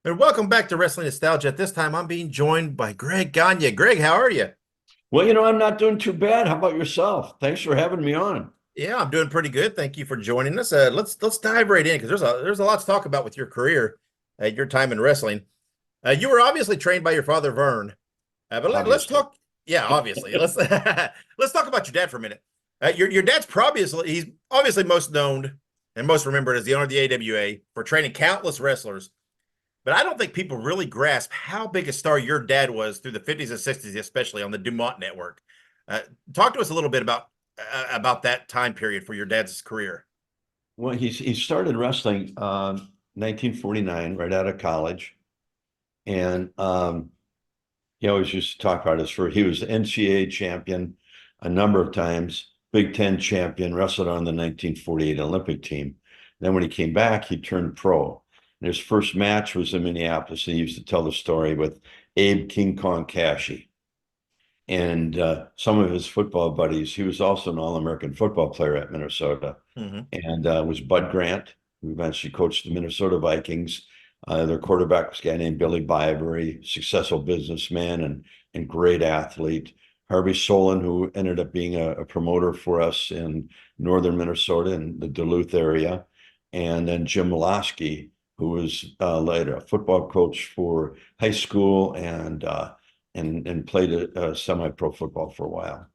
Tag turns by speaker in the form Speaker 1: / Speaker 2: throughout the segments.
Speaker 1: And welcome back to Wrestling Nostalgia. At this time, I'm being joined by Greg Gagne. Greg, how are you?
Speaker 2: Well, I'm not doing too bad. How about yourself? Thanks for having me on.
Speaker 1: Yeah, I'm doing pretty good. Thank you for joining us. Let's dive right in because there's a lot to talk about with your career, your time in wrestling. You were obviously trained by your father Vern, but let's
Speaker 2: Obviously.
Speaker 1: talk. Yeah, obviously. Let's let's talk about your dad for a minute. Your dad's probably he's obviously most known and most remembered as the owner of the AWA for training countless wrestlers. But I don't think people really grasp how big a star your dad was through the 50s and 60s, especially on the Dumont network. Uh, Talk to us a little bit about that time period for your dad's career.
Speaker 2: Well, he started wrestling 1949, right out of college, and he always used to talk about his first. He was NCAA champion a number of times, Big Ten champion, wrestled on the 1948 Olympic team. Then when he came back, he turned pro. And his first match was in Minneapolis, and he used to tell the story with Abe King Kong Cashy and some of his football buddies. He was also an All-American football player at Minnesota,
Speaker 1: Mm-hmm.
Speaker 2: and was Bud Grant, who eventually coached the Minnesota Vikings. Their quarterback was a guy named Billy Byberry, successful businessman and great athlete. Harvey Solon, who ended up being a promoter for us in northern Minnesota in the Duluth area, and then Jim Milosky, who was later a football coach for high school and played a semi-pro football for a while.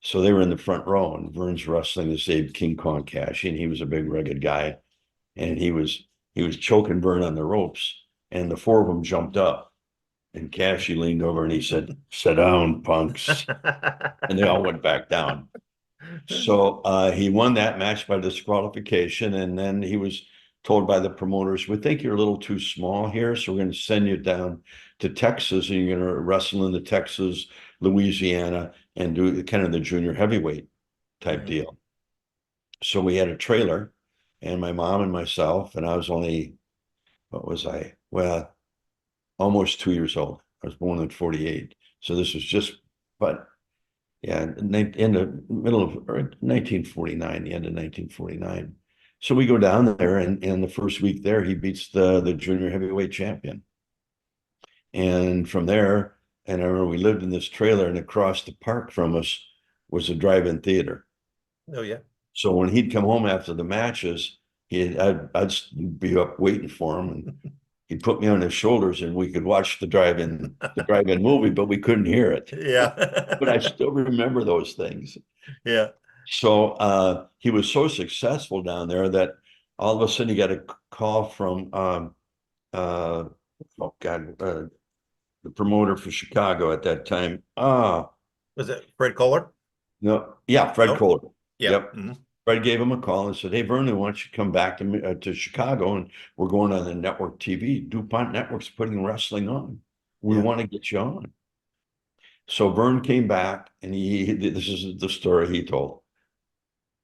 Speaker 2: So they were in the front row, and Vern's wrestling to save King Kong Cash, and he was a big rugged guy, and he was choking Vern on the ropes, and the four of them jumped up, and Cashy leaned over and he said, "Sit down, punks," and they all went back down. So he won that match by disqualification, and then he was told by the promoters, "We think you're a little too small here, so we're going to send you down to Texas, and you're going to wrestle in the Texas, Louisiana, and do kind of the junior heavyweight type
Speaker 1: Mhm.
Speaker 2: deal." So we had a trailer, and my mom and myself, and I was only, what was I? Well, almost 2 years old. I was born in 48. So this was just, but yeah, in the middle of 1949, the end of 1949. So we go down there, and the first week there, he beats the junior heavyweight champion. And from there, and I remember we lived in this trailer, and across the park from us was a drive-in theater.
Speaker 1: Oh yeah.
Speaker 2: So when he'd come home after the matches, I'd be up waiting for him, and he'd put me on his shoulders, and we could watch the drive-in movie, but we couldn't hear it. But I
Speaker 1: Yeah.
Speaker 2: still remember those things.
Speaker 1: Yeah.
Speaker 2: So he was so successful down there that all of a sudden he got a call from uh, oh God, the promoter for Chicago at that time.
Speaker 1: Was it Fred Kohler?
Speaker 2: No, yeah, Fred
Speaker 1: Oh,
Speaker 2: Kohler.
Speaker 1: yeah.
Speaker 2: Yep.
Speaker 1: Hmm.
Speaker 2: Fred gave him a call and said, "Hey, Vernon, why don't you come back to Chicago, and we're going on the network TV. DuPont Network's putting wrestling on. We
Speaker 1: Yeah.
Speaker 2: want to get you on." So Vern came back, and this is the story he told.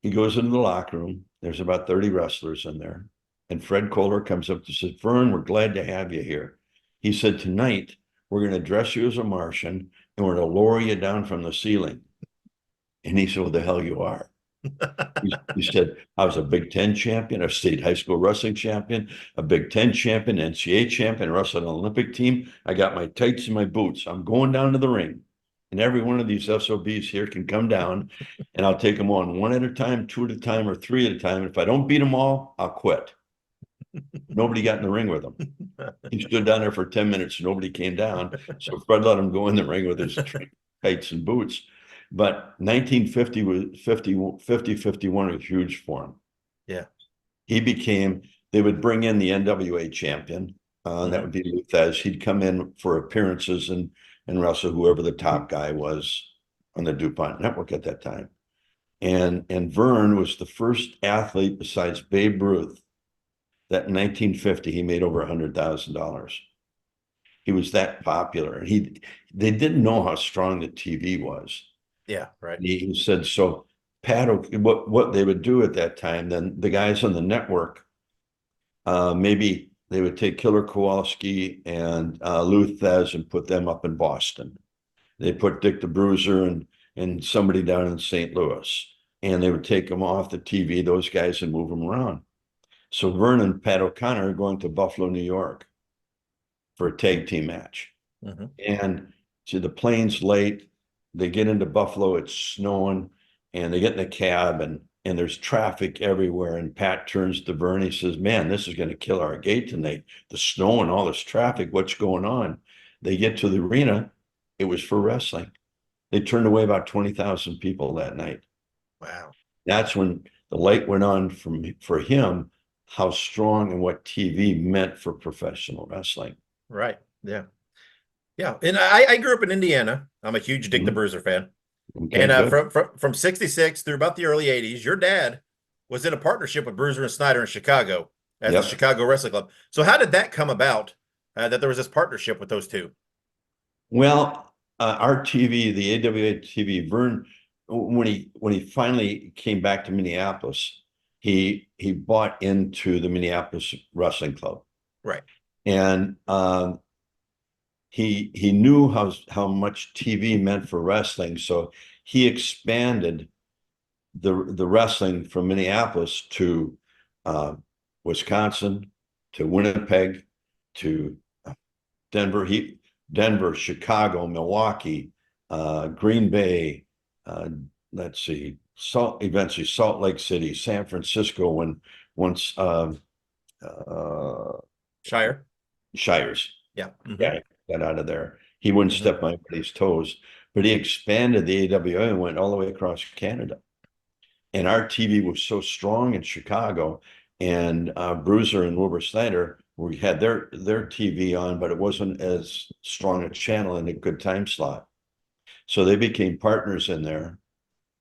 Speaker 2: He goes into the locker room. There's about 30 wrestlers in there. And Fred Kohler comes up to say, "Vern, we're glad to have you here." He said, "Tonight, we're going to dress you as a Martian, and we're going to lower you down from the ceiling." And he said, "What the hell you are?" He said, "I was a Big Ten champion, a state high school wrestling champion, a Big Ten champion, NCAA champion, wrestled on an Olympic team. I got my tights and my boots. I'm going down to the ring. And every one of these SOBs here can come down, and I'll take them on one at a time, two at a time, or three at a time. And if I don't beat them all, I'll quit." Nobody got in the ring with him. He stood down there for 10 minutes. Nobody came down. So Fred let him go in the ring with his tights and boots. But 1950 was 51 was huge for him.
Speaker 1: Yeah.
Speaker 2: He became, they would bring in the NWA champion. That
Speaker 1: Hmm.
Speaker 2: would be Luthez. He'd come in for appearances and wrestle whoever the top guy was on the DuPont network at that time. And Vern was the first athlete besides Babe Ruth that in 1950 he made over $100,000. He was that popular, and they didn't know how strong the TV was.
Speaker 1: Yeah. Right.
Speaker 2: He said so. Pat, what they would do at that time, then the guys on the network, maybe they would take Killer Kowalski and Lou Thez and put them up in Boston. They put Dick the Bruiser and somebody down in St. Louis, and they would take them off the TV, those guys, and move them around. So Vern and Pat O'Connor are going to Buffalo, New York. for a tag team match.
Speaker 1: Mm-hmm.
Speaker 2: And to the plane's late, they get into Buffalo, it's snowing, and they get in a cab and there's traffic everywhere. And Pat turns to Vern, he says, man, this is going to kill our gate tonight. The snow and all this traffic, what's going on? They get to the arena, it was for wrestling. They turned away about 20,000 people that night.
Speaker 1: Wow.
Speaker 2: That's when the light went on for him, how strong and what TV meant for professional wrestling.
Speaker 1: Right. Yeah. Yeah. And I grew up in Indiana. I'm a huge Dick the Bruiser fan.
Speaker 2: Okay,
Speaker 1: And
Speaker 2: good.
Speaker 1: from 66 through about the early 80s, your dad was in a partnership with Bruiser and Snyder in Chicago at the
Speaker 2: Yep.
Speaker 1: Chicago Wrestling Club. So how did that come about, that there was this partnership with those two?
Speaker 2: Well, our TV, the AWA TV, Vern, when he finally came back to Minneapolis, he bought into the Minneapolis Wrestling Club,
Speaker 1: Right.
Speaker 2: and he knew how much TV meant for wrestling, so he expanded the wrestling from Minneapolis to Wisconsin, to Winnipeg, to Denver. Denver, Chicago, Milwaukee, Green Bay, let's see, eventually Salt Lake City, San Francisco, once
Speaker 1: Shire.
Speaker 2: Shires.
Speaker 1: Yeah. Mm-hmm.
Speaker 2: Yeah, got out of there. He wouldn't step on anybody's toes, but he expanded the AWA and went all the way across Canada. And our TV was so strong in Chicago, and Bruiser and Wilbur Snyder, we had their TV on, but it wasn't as strong a channel in a good time slot. So they became partners in there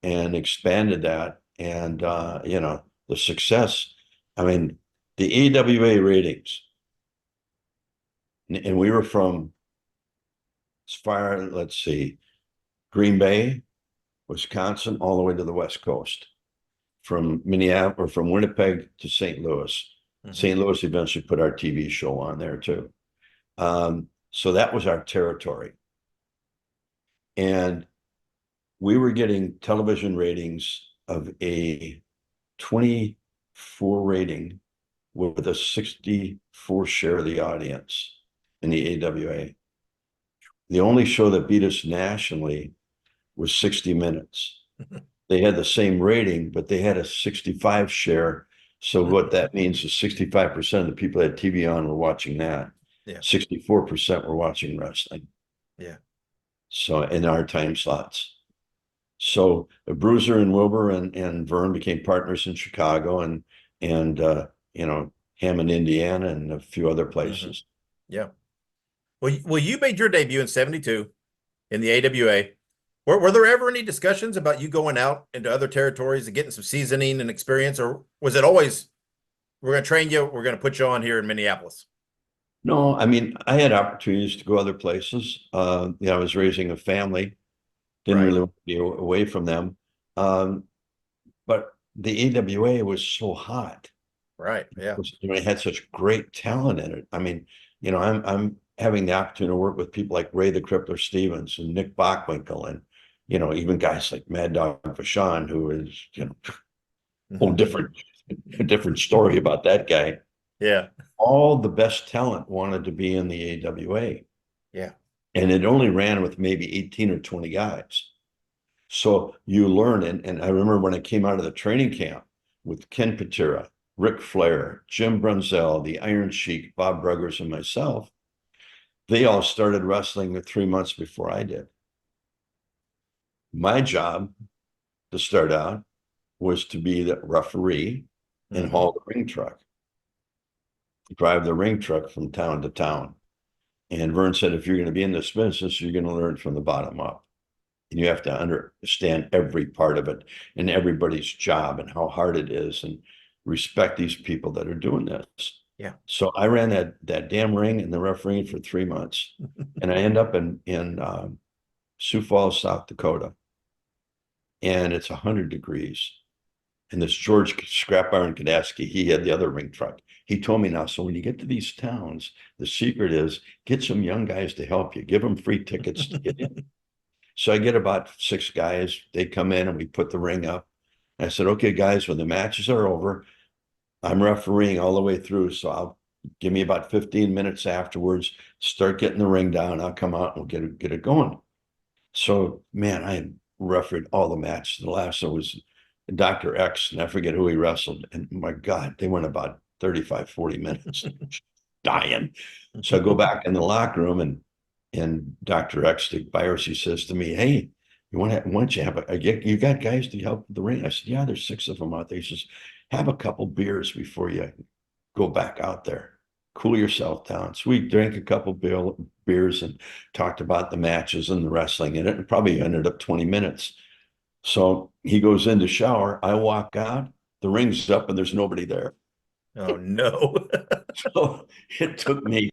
Speaker 2: and expanded that. And the success, I mean, the AWA ratings, and we were from as far, let's see, Green Bay, Wisconsin, all the way to the West Coast, from Minneapolis or from Winnipeg to St. Louis. St. Louis eventually put our TV show on there too. So that was our territory. And we were getting television ratings of a 24 rating with a 64 share of the audience in the AWA. The only show that beat us nationally was 60 Minutes. They had the same rating, but they had a 65 share. So what that means is 65% of the people that had TV on were watching that.
Speaker 1: Yeah.
Speaker 2: 64% were watching wrestling.
Speaker 1: Yeah.
Speaker 2: So in our time slots. So Bruiser and Wilbur and Vern became partners in Chicago and Hammond, Indiana, and a few other places.
Speaker 1: Yeah. Well, you made your debut in 72 in the AWA. Were there ever any discussions about you going out into other territories and getting some seasoning and experience, or was it always, we're going to train you, we're going to put you on here in Minneapolis?
Speaker 2: No, I mean, I had opportunities to go other places. I was raising a family, didn't really want to be away from them. But the AWA was so hot.
Speaker 1: Right. Yeah.
Speaker 2: It had such great talent in it. I mean, I'm having the opportunity to work with people like Ray the Crippler Stevens and Nick Bockwinkel, and even guys like Mad Dog Vachon, who is whole different story about that guy.
Speaker 1: Yeah.
Speaker 2: All the best talent wanted to be in the AWA.
Speaker 1: Yeah.
Speaker 2: And it only ran with maybe 18 or 20 guys. So you learn, and I remember when I came out of the training camp with Ken Patera, Ric Flair, Jim Brunzell, the Iron Sheik, Bob Bruggers, and myself, they all started wrestling 3 months before I did. My job to start out was to be the referee and haul the ring truck, drive the ring truck from town to town. And Vern said, if you're going to be in this business, you're going to learn from the bottom up. And you have to understand every part of it and everybody's job and how hard it is, and respect these people that are doing this.
Speaker 1: Yeah.
Speaker 2: So I ran that damn ring and the refereeing for 3 months. And I end up in Sioux Falls, South Dakota. And it's 100 degrees. And this George Scrap Iron Kadaski, he had the other ring truck. He told me, now, so when you get to these towns, the secret is get some young guys to help you, give them free tickets to get in. So I get about 6 guys, they come in and we put the ring up. And I said, okay, guys, when the matches are over, I'm refereeing all the way through. So give me about 15 minutes afterwards, start getting the ring down. I'll come out and we'll get it going. So, man, I had refereed all the matches. The last one was Dr. X, and I forget who he wrestled. And my God, they went about 35, 40 minutes, dying. So I go back in the locker room, and Dr. X, the virus, he says to me, "Hey, why don't you have you got guys to help with the ring?" I said, "Yeah, there's 6 of them out there." He says, "Have a couple beers before you go back out there. Cool yourself down." So we drank a couple beers and talked about the matches and the wrestling in it, and probably ended up 20 minutes. So he goes in to shower. I walk out, the ring's up, and there's nobody there.
Speaker 1: Oh no.
Speaker 2: So it took me,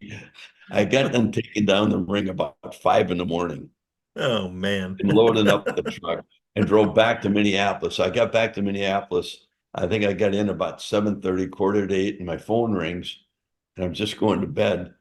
Speaker 2: I got them taking down the ring about 5 a.m.
Speaker 1: Oh man.
Speaker 2: and loading up the truck and drove back to Minneapolis. I got back to Minneapolis. I think I got in about 7:30, quarter to 8, and my phone rings, and I'm just going to bed.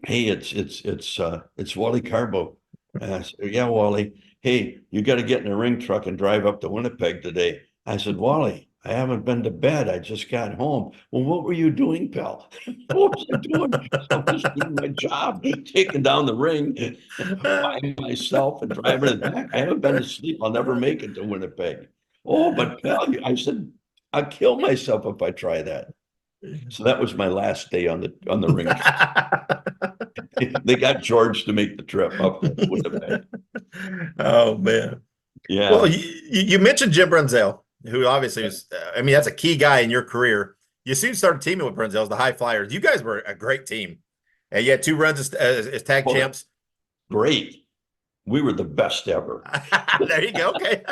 Speaker 2: "Hey, it's Wally Carbo." And I said, "Yeah, Wally. Hey, you got to get in a ring truck and drive up to Winnipeg today." I said, "Wally, I haven't been to bed. I just got home." "Well, what were you doing, pal?" "What was I doing?" "I was doing my job, taking down the ring by myself and driving it back. I haven't been to sleep. I'll never make it to Winnipeg." "Oh, but pal," I said, "I'll kill myself if I try that." So that was my last day on the ring. They got George to make the trip up to Winnipeg.
Speaker 1: Oh man. Well,
Speaker 2: Yeah.
Speaker 1: you mentioned Jim Brunzell, who obviously was, I mean, that's a key guy in your career. You soon started teaming with Brunzell as the High Flyers. You guys were a great team. And you had 2 runs as tag
Speaker 2: Well,
Speaker 1: champs.
Speaker 2: great. We were the best ever.
Speaker 1: There you go. Okay.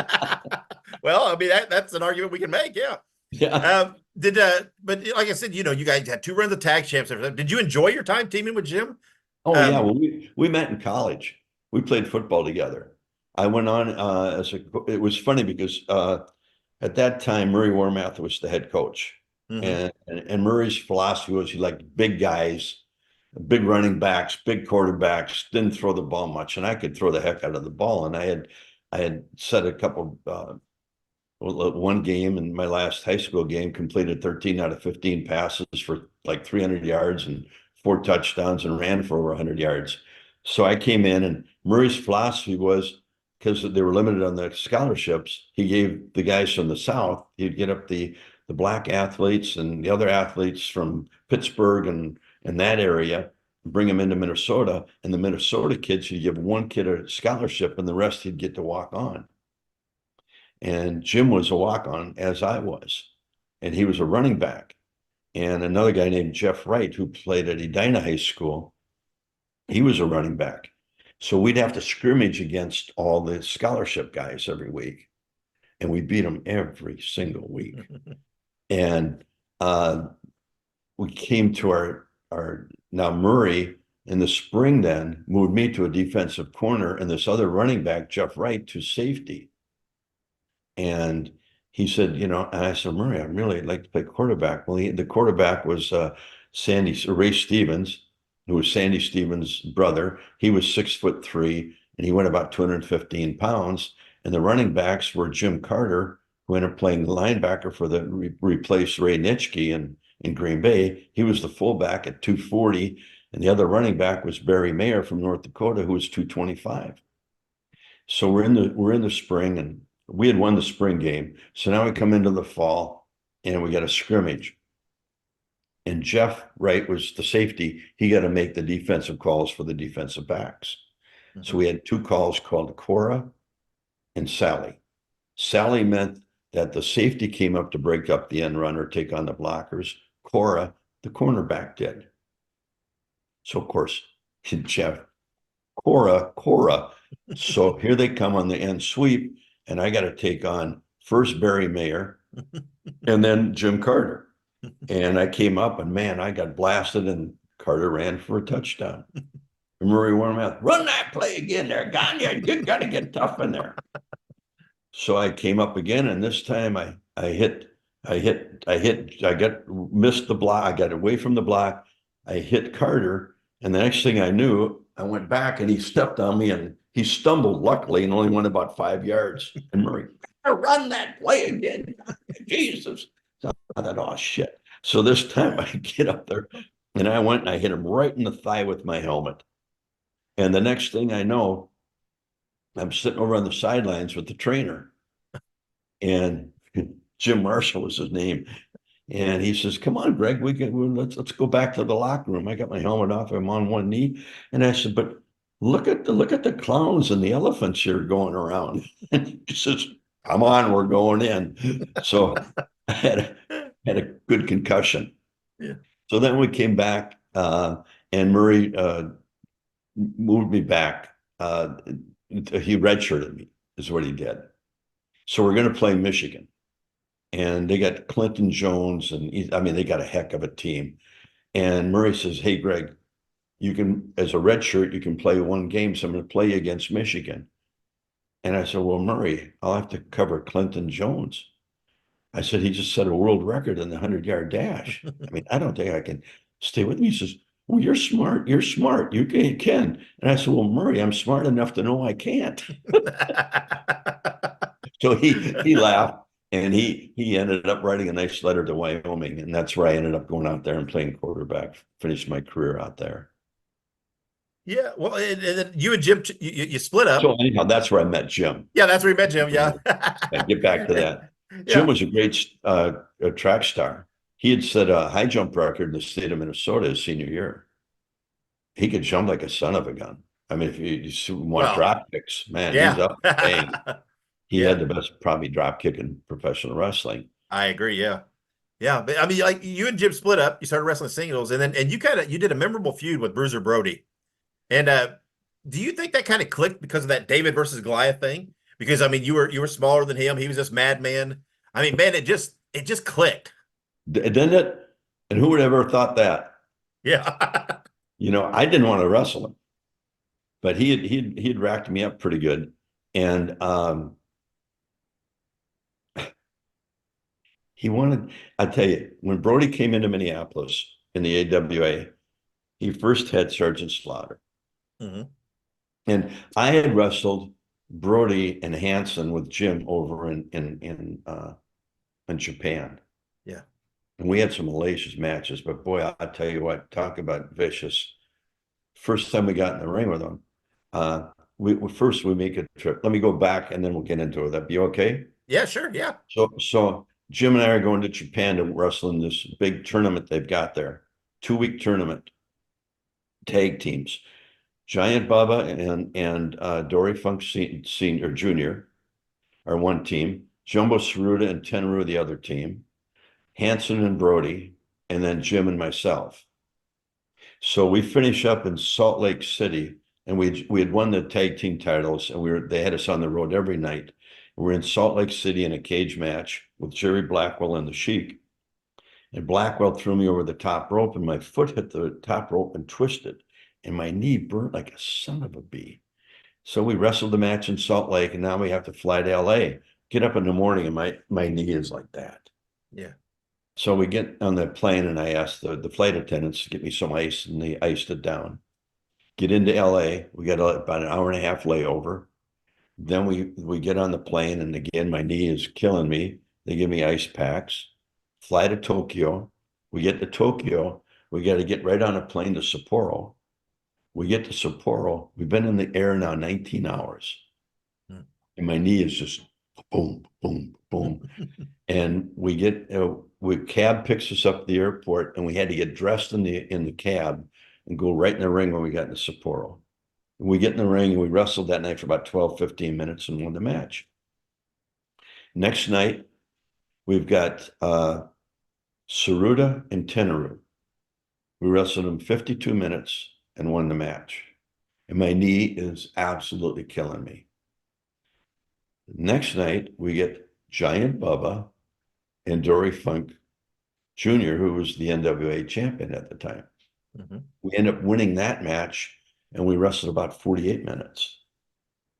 Speaker 1: Well, I mean, that's an argument we can make. Yeah.
Speaker 2: Yeah.
Speaker 1: But like I said, you guys had 2 runs of tag champs. Did you enjoy your time teaming with Jim?
Speaker 2: Oh, yeah. Well, we met in college. We played football together. I went on it was funny because at that time, Murray Warmath was the head coach.
Speaker 1: Mhm.
Speaker 2: And Murray's philosophy was he liked big guys, big running backs, big quarterbacks, didn't throw the ball much. And I could throw the heck out of the ball. And I had set a couple one game in my last high school game, completed 13 out of 15 passes for like 300 yards and 4 touchdowns and ran for over 100 yards. So I came in, and Murray's philosophy was, because they were limited on the scholarships, he gave the guys from the South, he'd get up the black athletes and the other athletes from Pittsburgh and that area, bring them into Minnesota. And the Minnesota kids, he'd give one kid a scholarship and the rest he'd get to walk on. And Jim was a walk-on, as I was, and he was a running back. And another guy named Jeff Wright, who played at Edina High School, he was a running back. So we'd have to scrimmage against all the scholarship guys every week, and we beat them every single week. And we came to our now Murray in the spring then moved me to a defensive corner, and this other running back, Jeff Wright, to safety. And he said, and I said, "Murray, I'd really like to play quarterback." Well, the quarterback was Ray Stevens, who was Sandy Stevens' brother. He was 6'3", and he went about 215 pounds. And the running backs were Jim Carter, who ended up playing linebacker for the replaced Ray Nitschke in Green Bay. He was the fullback at 240. And the other running back was Barry Mayer from North Dakota, who was 225. So we're in the spring, and we had won the spring game. So now we come into the fall, and we got a scrimmage. And Jeff Wright was the safety. He got to make the defensive calls for the defensive backs. Mm-hmm. So we had 2 calls called Cora and Sally. Sally meant that the safety came up to break up the end run or take on the blockers. Cora, the cornerback, did. So, of course, Jeff, Cora. So here they come on the end sweep, and I got to take on first Barry Mayer and then Jim Carter. And I came up, and man, I got blasted, and Carter ran for a touchdown. And Murray Warmath, "Run that play again there, Gagne. You got to get tough in there." So I came up again, and this time I missed the block. I got away from the block. I hit Carter, and the next thing I knew, I went back, and he stepped on me, and he stumbled, luckily, and only went about 5 yards. And Murray, "Run that play again." Jesus. So I thought, oh, shit. So this time I get up there and I went and I hit him right in the thigh with my helmet. And the next thing I know, I'm sitting over on the sidelines with the trainer. And Jim Marshall was his name. And he says, "Come on, Greg, let's go back to the locker room." I got my helmet off, I'm on one knee. And I said, "But look at the clowns and the elephants here going around." And he says, "Come on, we're going in." So I had a good concussion.
Speaker 1: Yeah.
Speaker 2: So then we came back, and Murray moved me back. He redshirted me, is what he did. So we're going to play Michigan. And they got Clinton Jones, and they got a heck of a team. And Murray says, "Hey, Greg, you can, as a red shirt, you can play one game. So I'm going to play you against Michigan." And I said, "Well, Murray, I'll have to cover Clinton Jones." I said, "He just set a world record in the 100-yard dash. I don't think I can stay with me." He says, "Well, you're smart. You're smart. You can." And I said, "Well, Murray, I'm smart enough to know I can't." So he laughed. And he ended up writing a nice letter to Wyoming, and that's where I ended up going out there and playing quarterback. Finished my career out there.
Speaker 1: Yeah, well, and then you and Jim, you split up.
Speaker 2: So anyhow, that's where I met Jim.
Speaker 1: Yeah, that's where you met Jim. Yeah.
Speaker 2: Get back to that. Jim
Speaker 1: Yeah.
Speaker 2: was a great track star. He had set a high jump record in the state of Minnesota his senior year. He could jump like a son of a gun. If you want
Speaker 1: Well,
Speaker 2: drop kicks, man, he's
Speaker 1: yeah.
Speaker 2: up. Bang. He
Speaker 1: Yeah,
Speaker 2: had the best probably drop kick in professional wrestling.
Speaker 1: I agree. Yeah. Yeah. But like you and Jim split up, you started wrestling singles, and you did a memorable feud with Bruiser Brody. And do you think that kind of clicked because of that David versus Goliath thing? Because you were smaller than him. He was this madman. Man, it just clicked.
Speaker 2: Didn't it? And who would ever thought that?
Speaker 1: Yeah.
Speaker 2: I didn't want to wrestle him, but he'd racked me up pretty good. And he wanted, I tell you, when Brody came into Minneapolis in the AWA, he first had Sergeant Slaughter.
Speaker 1: Hmm.
Speaker 2: And I had wrestled Brody and Hanson with Jim over in Japan.
Speaker 1: Yeah.
Speaker 2: And we had some hellacious matches, but boy, I'll tell you what, talk about vicious. First time we got in the ring with him, we make a trip. Let me go back and then we'll get into it. That be okay?
Speaker 1: Yeah, sure. Yeah.
Speaker 2: So Jim and I are going to Japan to wrestle in this big tournament they've got there, 2-week tournament, tag teams. Giant Baba and Dory Funk Senior Junior are one team. Jumbo Saruta and Tenru the other team. Hanson and Brody, and then Jim and myself. So we finish up in Salt Lake City, and we had won the tag team titles, and they had us on the road every night. We're in Salt Lake City in a cage match with Jerry Blackwell and the Sheik. And Blackwell threw me over the top rope, and my foot hit the top rope and twisted, and my knee burnt like a son of a bee. So we wrestled the match in Salt Lake, and now we have to fly to LA. Get up in the morning, and my knee is like that.
Speaker 1: Yeah.
Speaker 2: So we get on the plane, and I asked the flight attendants to get me some ice, and they iced it down. Get into LA. We got about an hour and a half layover. Then we get on the plane, and again, my knee is killing me. They give me ice packs. Fly to Tokyo. We get to Tokyo. We got to get right on a plane to Sapporo. We get to Sapporo. We've been in the air now 19 hours. And my knee is just boom, boom, boom. And cab picks us up at the airport, and we had to get dressed in the cab and go right in the ring when we got to Sapporo. And we get in the ring, and we wrestled that night for about 12, 15 minutes and won the match. Next night, we've got Saruta and Tenaru. We wrestled them 52 minutes and won the match. And my knee is absolutely killing me. Next night, we get Giant Bubba and Dory Funk Jr., who was the NWA champion at the time.
Speaker 1: Mm-hmm.
Speaker 2: We end up winning that match, and we wrestled about 48 minutes.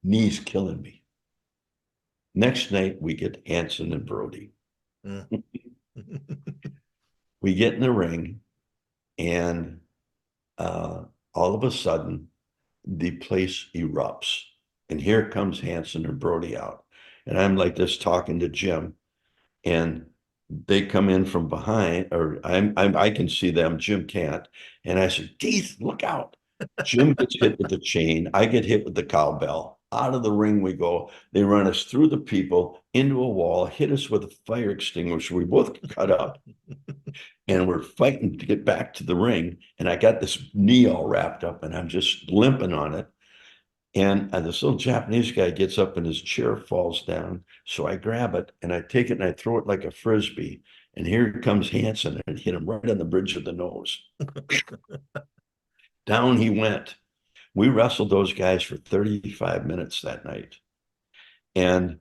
Speaker 2: Knees killing me. Next night, we get Hanson and Brody.
Speaker 1: Mm.
Speaker 2: We get in the ring, and all of a sudden, the place erupts. And here comes Hanson and Brody out. And I'm like this talking to Jim. And they come in from behind, or I can see them. Jim can't, and I said, "Geez, look out!" Jim gets hit with the chain. I get hit with the cowbell. Out of the ring we go. They run us through the people into a wall, hit us with a fire extinguisher. We both cut up, and we're fighting to get back to the ring. And I got this knee all wrapped up, and I'm just limping on it. And this little Japanese guy gets up and his chair falls down. So I grab it and I take it and I throw it like a frisbee. And here comes Hanson and hit him right on the bridge of the nose. Down he went. We wrestled those guys for 35 minutes that night. And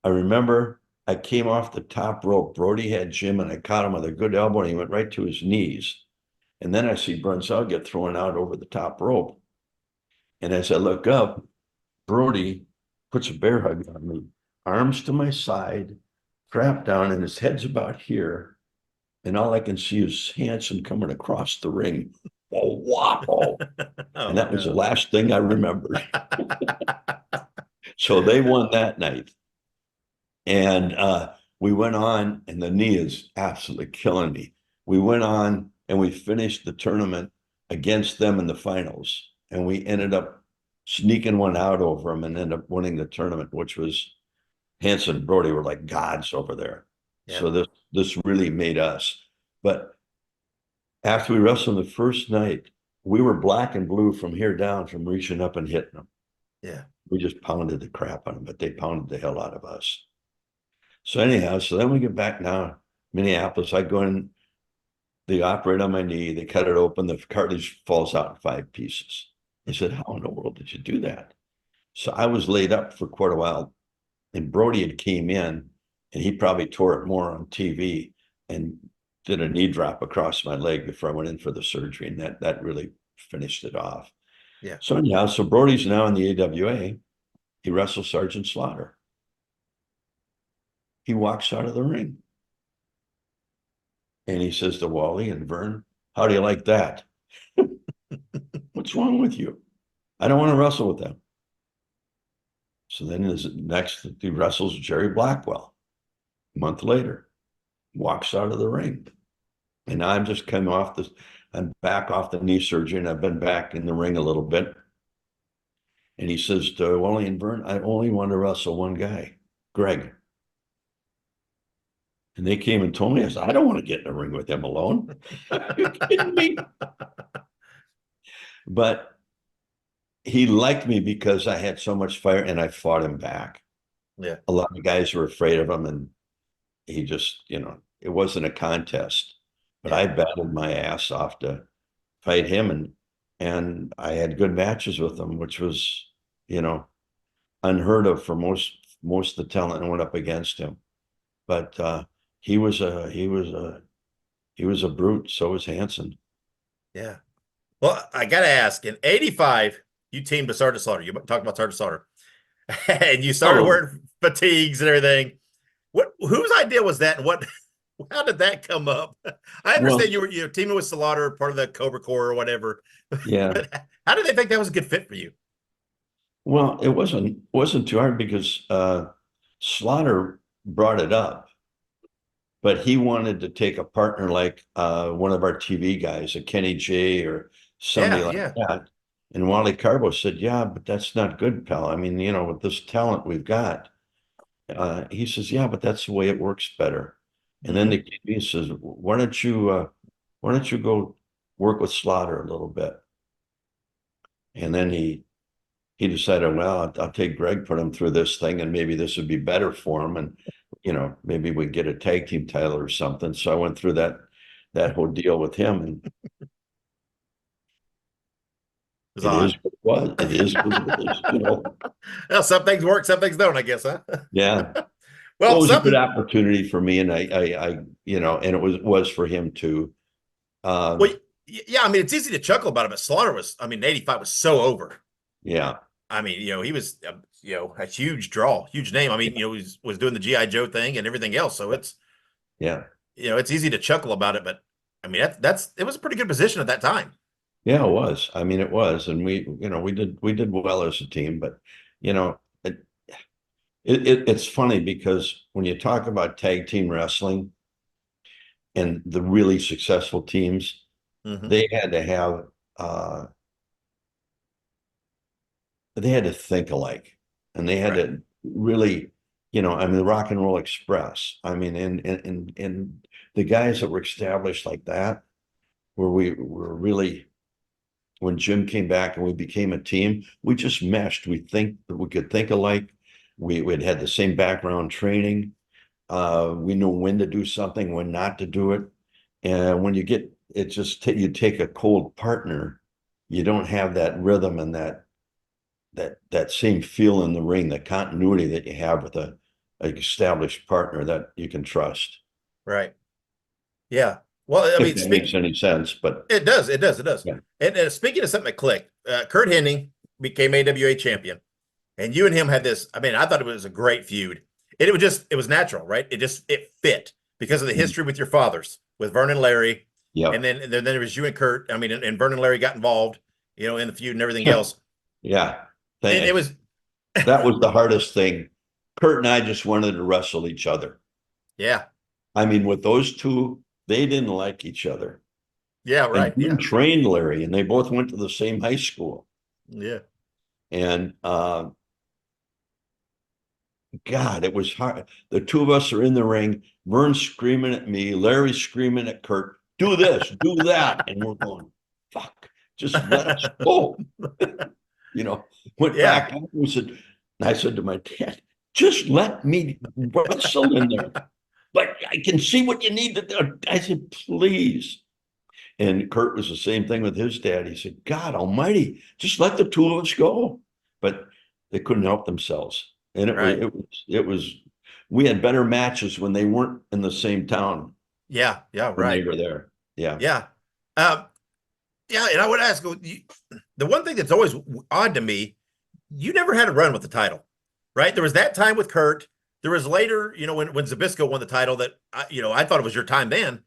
Speaker 2: I remember I came off the top rope. Brody had Jim and I caught him with a good elbow and he went right to his knees. And then I see Brunzell get thrown out over the top rope. And as I look up, Brody puts a bear hug on me, arms to my side, strapped down, and his head's about here. And all I can see is Hanson coming across the ring. Oh, wow. And that was the last thing I remembered. So they won that night. And we went on, and the knee is absolutely killing me. We went on and we finished the tournament against them in the finals. And we ended up sneaking one out over them and ended up winning the tournament, which was Hanson and Brody were like gods over there. Yeah. So this really made us. But after we wrestled the first night, we were black and blue from here down from reaching up and hitting them.
Speaker 1: Yeah.
Speaker 2: We just pounded the crap on them, but they pounded the hell out of us. So anyhow, so then we get back now, Minneapolis. I go in, they operate on my knee, they cut it open, the cartilage falls out in 5 pieces. They said, "How in the world did you do that?" So I was laid up for quite a while, and Brody had came in, and he probably tore it more on TV and did a knee drop across my leg before I went in for the surgery, and that really finished it off.
Speaker 1: Yeah.
Speaker 2: So anyhow, so Brody's now in the AWA. He wrestles Sergeant Slaughter. He walks out of the ring. And he says to Wally and Vern, "How do you like that?" "What's wrong with you?" "I don't want to wrestle with them." So then his next, he wrestles Jerry Blackwell. A month later, walks out of the ring. And I'm just coming off this, I'm back off the knee surgery, and I've been back in the ring a little bit. And he says to Wally and Vern, "I only want to wrestle one guy, Greg." And they came and told me, I said, "I don't want to get in the ring with him alone." Are you kidding me? But he liked me because I had so much fire and I fought him back.
Speaker 1: Yeah.
Speaker 2: A lot of guys were afraid of him, and he just, it wasn't a contest. But I battled my ass off to fight him, and I had good matches with him, which was, unheard of for most of the talent that went up against him. But he was a brute. So was Hanson.
Speaker 1: Yeah. Well, I gotta ask, in '85, you teamed with Sergeant Slaughter. You talked about Sergeant Slaughter. And you started wearing fatigues and everything. Whose idea was that, and how did that come up? I understand you were teaming with Slaughter, part of the Cobra Corps or whatever.
Speaker 2: Yeah.
Speaker 1: But how did they think that was a good fit for you?
Speaker 2: Well, it wasn't too hard because Slaughter brought it up, but he wanted to take a partner like one of our TV guys, a Kenny J or somebody like that. And Wally Carbo said, "Yeah, but that's not good, pal. I mean, with this talent we've got." He says, "Yeah, but that's the way it works better." And then he says, why don't you go work with Slaughter a little bit?" And then he decided, well, I'll take Greg, put him through this thing, and maybe this would be better for him. And, maybe we get a tag team title or something. So I went through that whole deal with him, and it is what it was. It is what it is,
Speaker 1: Well, some things work, some things don't, I guess, huh?
Speaker 2: Yeah.
Speaker 1: Well,
Speaker 2: it was a good opportunity for me, and I and it was for him too.
Speaker 1: Well, yeah, I mean, it's easy to chuckle about it, but Slaughter was, '85 was so over.
Speaker 2: Yeah.
Speaker 1: I mean, he was, a huge draw, huge name. I mean, he was doing the G.I. Joe thing and everything else. So it's, it's easy to chuckle about it, but I mean, it was a pretty good position at that time.
Speaker 2: Yeah, it was. I mean, it was, and we did well as a team, but it's funny because when you talk about tag team wrestling, and the really successful teams,
Speaker 1: Mhm.
Speaker 2: they had to have they had to think alike, and they had
Speaker 1: Right.
Speaker 2: to really, I mean, the Rock and Roll Express. I mean, and the guys that were established like that, where we were really, when Jim came back and we became a team, we just meshed. We could think alike. We'd had the same background training. We knew when to do something, when not to do it. And when you get it, just you take a cold partner, you don't have that rhythm and that same feel in the ring, the continuity that you have with a established partner that you can trust.
Speaker 1: Right. Yeah. Well, I
Speaker 2: If
Speaker 1: mean,
Speaker 2: that makes any sense, but
Speaker 1: it does. It does. It does.
Speaker 2: yeah,
Speaker 1: And speaking of something that clicked, Kurt Hennig became AWA champion, and you and him had this. I mean, I thought it was a great feud. And it was natural, right? It fit because of the history with your fathers, with Vern and Larry,
Speaker 2: yeah,
Speaker 1: and then there was you and Kurt. I mean, and Vern and Larry got involved, in the feud and everything else.
Speaker 2: yeah.
Speaker 1: And it was,
Speaker 2: That was the hardest thing. Kurt and I just wanted to wrestle each other.
Speaker 1: yeah,
Speaker 2: I mean, with those two, they didn't like each other.
Speaker 1: yeah,
Speaker 2: And
Speaker 1: right,
Speaker 2: Vern
Speaker 1: yeah,
Speaker 2: trained Larry, and they both went to the same high school.
Speaker 1: yeah,
Speaker 2: And God, it was hard. The two of us are in the ring, Vern screaming at me, Larry screaming at Kurt, do this, do that. And we're going, fuck, just let us go. You know, went
Speaker 1: yeah.
Speaker 2: back and I said to my dad, just let me wrestle in there. But I can see what you need to do. I said, please. And Kurt was the same thing with his dad. He said, God almighty, just let the two of us go. But they couldn't help themselves. And
Speaker 1: Right.
Speaker 2: we had better matches when they weren't in the same town
Speaker 1: Yeah, yeah,
Speaker 2: when they
Speaker 1: right.
Speaker 2: were there. Yeah.
Speaker 1: Yeah. Um, yeah, and I would ask the one thing that's always odd to me, you never had a run with the title, right? There was that time with Kurt. There was later, when Zbyszko won the title that I thought it was your time then.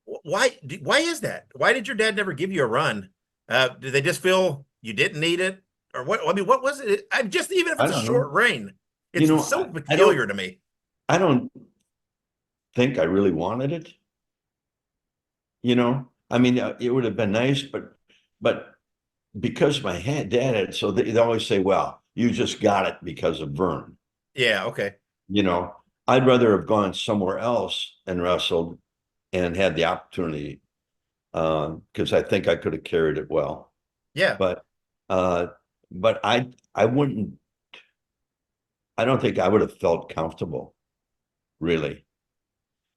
Speaker 1: Why is that? Why did your dad never give you a run? Did they just feel you didn't need it? Or what? I mean, what was it? I just even if
Speaker 2: I
Speaker 1: it's a
Speaker 2: don't know.
Speaker 1: short reign,
Speaker 2: You
Speaker 1: it's
Speaker 2: know,
Speaker 1: so peculiar to me.
Speaker 2: I don't think I really wanted it. I mean, it would have been nice, but because dad had, so they always say, well, you just got it because of Vern.
Speaker 1: Yeah, okay.
Speaker 2: You know, I'd rather have gone somewhere else and wrestled and had the opportunity, because I think I could have carried it well.
Speaker 1: Yeah.
Speaker 2: But uh, but I wouldn't. I don't think I would have felt comfortable really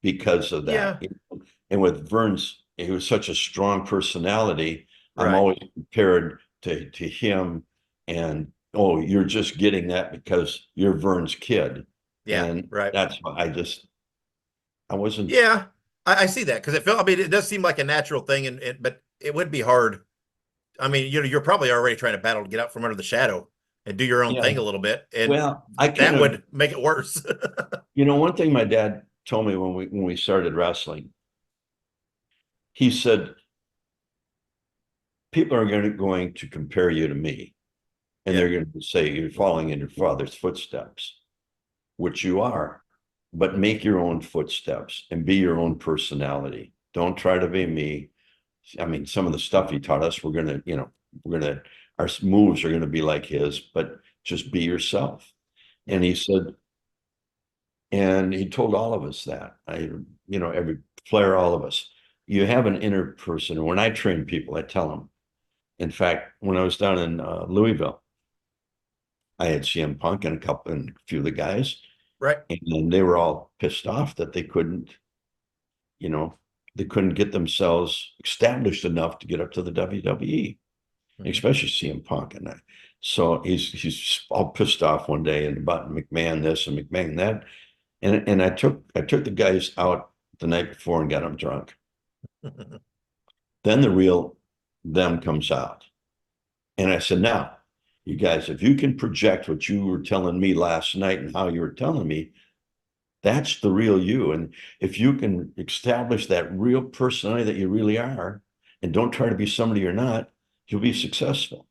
Speaker 2: because of that.
Speaker 1: Yeah.
Speaker 2: And with Vern's, he was such a strong personality. I'm
Speaker 1: Right.
Speaker 2: always compared to him, and oh, you're just getting that because you're Vern's kid,
Speaker 1: Yeah.
Speaker 2: and
Speaker 1: Right.
Speaker 2: that's why I wasn't.
Speaker 1: Yeah. I see that because I mean, it does seem like a natural thing, but it would be hard. I mean, you're probably already trying to battle to get out from under the shadow and do your own
Speaker 2: Yeah.
Speaker 1: thing a little bit, and
Speaker 2: Well, I kind
Speaker 1: that
Speaker 2: of,
Speaker 1: would make it worse.
Speaker 2: one thing my dad told me when we started wrestling, he said, people are going to compare you to me, and
Speaker 1: Yeah.
Speaker 2: they're going to say you're following in your father's footsteps, which you are, but make your own footsteps and be your own personality. Don't try to be me. I mean, some of the stuff he taught us, our moves are going to be like his, but just be yourself.
Speaker 1: Yeah.
Speaker 2: And he said, and he told all of us that, every player, all of us, you have an inner person. And when I train people, I tell them, in fact, when I was down in Louisville, I had CM Punk and a few of the guys,
Speaker 1: Right.
Speaker 2: and they were all pissed off that you know, they couldn't get themselves established enough to get up to the WWE,
Speaker 1: Mhm.
Speaker 2: especially CM Punk. And so he's all pissed off one day and about McMahon this and McMahon that. And I took the guys out the night before and got them drunk. Then the real them comes out. And I said, now, you guys, if you can project what you were telling me last night and how you were telling me, that's the real you. And if you can establish that real personality that you really are, and don't try to be somebody you're not, you'll be successful.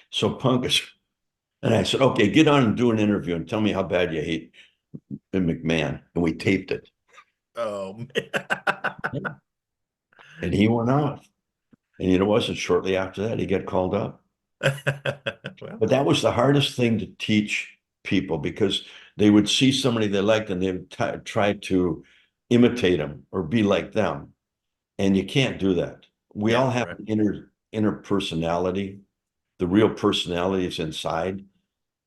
Speaker 2: So Punk is, and I said, okay, get on and do an interview and tell me how bad you hate McMahon. And we taped it.
Speaker 1: Oh, man.
Speaker 2: And he went off. And it wasn't shortly after that he got called up.
Speaker 1: Well,
Speaker 2: But that was the hardest thing to teach people because they would see somebody they liked and they would try to imitate them or be like them. And you can't do that. We
Speaker 1: yeah,
Speaker 2: all have
Speaker 1: right.
Speaker 2: an inner personality. The real personality is inside.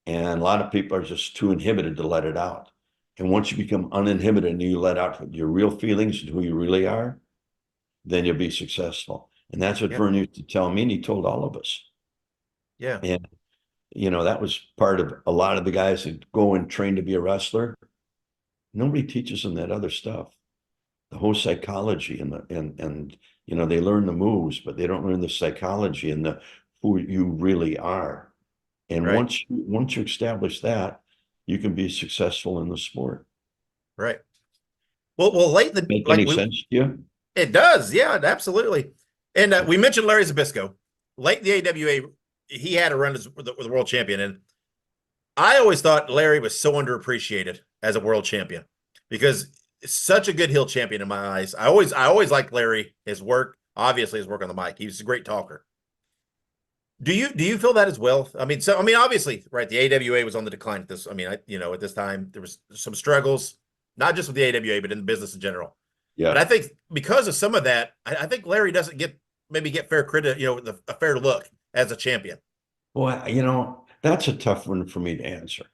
Speaker 2: And a lot of people are just too inhibited to let it out. And once you become uninhibited and you let out your real feelings and who you really are, then you'll be successful. And that's what
Speaker 1: Yeah,
Speaker 2: Vern used to tell me, and he told all of us.
Speaker 1: yeah,
Speaker 2: And, that was part of a lot of the guys that go and train to be a wrestler. Nobody teaches them that other stuff, the whole psychology and they learn the moves, but they don't learn the psychology and the who you really are. And
Speaker 1: right,
Speaker 2: once you establish that, you can be successful in the sport.
Speaker 1: right. Well, late the
Speaker 2: Make
Speaker 1: like
Speaker 2: any
Speaker 1: we
Speaker 2: sense to you?
Speaker 1: it does, yeah, absolutely. And we mentioned Larry Zbyszko. Late in the AWA, he had a run as the world champion, and I always thought Larry was so underappreciated as a world champion because it's such a good heel champion in my eyes. I always liked Larry, his work, obviously his work on the mic. He was a great talker. Do you feel that as well? Obviously, right, the AWA was on the decline at this. At this time there was some struggles, not just with the AWA, but in the business in general. But
Speaker 2: Yeah.
Speaker 1: I think because of some of that, I think Larry doesn't get fair credit, a fair look as a champion.
Speaker 2: Well, that's a tough one for me to answer.